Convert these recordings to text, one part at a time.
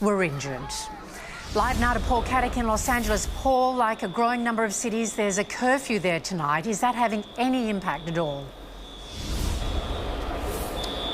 were injured. Live now to Paul Caddick in Los Angeles. Paul, like a growing number of cities, there's a curfew there tonight. Is that having any impact at all?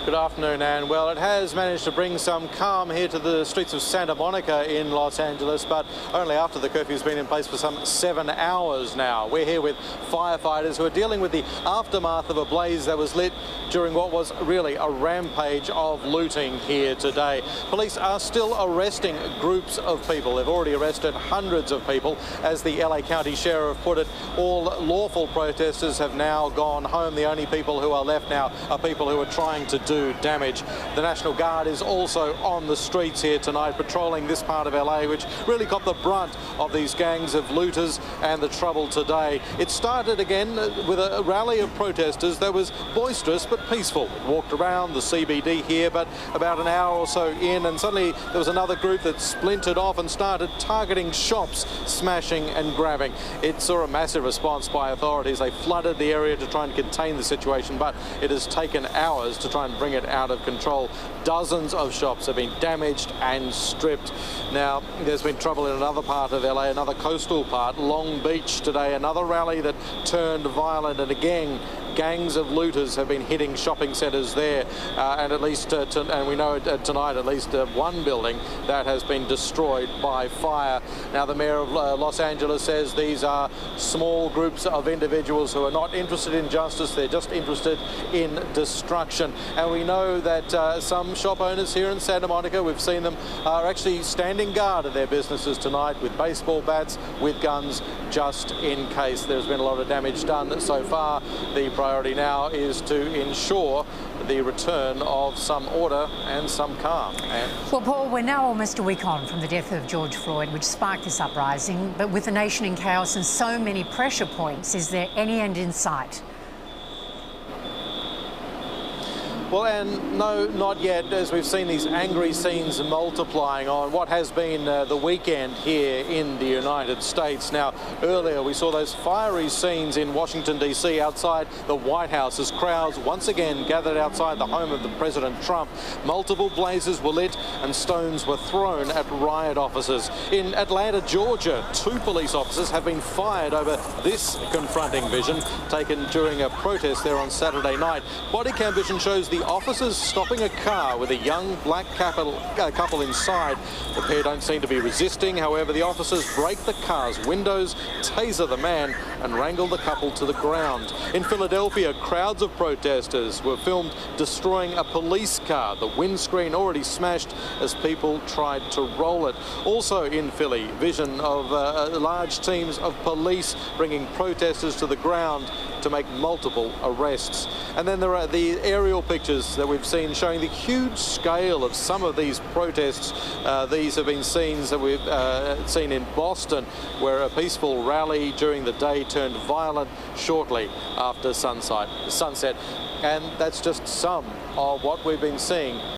Good afternoon, Anne. Well, it has managed to bring some calm here to the streets of Santa Monica in Los Angeles, but only after the curfew's been in place for some 7 hours now. We're here with firefighters who are dealing with the aftermath of a blaze that was lit during what was really a rampage of looting here today. Police are still arresting groups of people. They've already arrested hundreds of people. As the LA County Sheriff put it, all lawful protesters have now gone home. The only people who are left now are people who are trying to do damage. The National Guard is also on the streets here tonight, patrolling this part of LA, which really got the brunt of these gangs of looters and the trouble today. It started again with a rally of protesters that was boisterous but peaceful. It walked around the CBD here, but about an hour or so in, and suddenly there was another group that splintered off and started targeting shops, smashing and grabbing. It saw a massive response by authorities. They flooded the area to try and contain the situation, but it has taken hours to try and bring it out of control. Dozens of shops have been damaged and stripped. Now, there's been trouble in another part of LA, another coastal part, Long Beach today, another rally that turned violent, and again, gangs of looters have been hitting shopping centres there, and at least, and we know tonight at least one building that has been destroyed by fire. Now, the Mayor of Los Angeles says these are small groups of individuals who are not interested in justice, they're just interested in destruction. And we know that some shop owners here in Santa Monica, we've seen them, are actually standing guard at their businesses tonight with baseball bats, with guns, just in case. There's been a lot of damage done so far. The priority now is to ensure the return of some order and some calm. Well, Paul, we're now almost a week on from the death of George Floyd, which sparked this uprising. But with the nation in chaos and so many pressure points, is there any end in sight? Well, and no, not yet, as we've seen these angry scenes multiplying on what has been the weekend here in the United States. Now, earlier we saw those fiery scenes in Washington, D.C. outside the White House as crowds once again gathered outside the home of the President Trump. Multiple blazes were lit and stones were thrown at riot officers. In Atlanta, Georgia, 2 police officers have been fired over this confronting vision taken during a protest there on Saturday night. Body cam vision shows the officers stopping a car with a young black couple inside. The pair don't seem to be resisting. However, the officers break the car's windows, taser the man and wrangle the couple to the ground. In Philadelphia, crowds of protesters were filmed destroying a police car. The windscreen already smashed as people tried to roll it. Also in Philly, vision of large teams of police bringing protesters to the ground to make multiple arrests. And then there are the aerial pictures that we've seen showing the huge scale of some of these protests. These have been scenes that we've seen in Boston, where a peaceful rally during the day turned violent shortly after sunset. And that's just some of what we've been seeing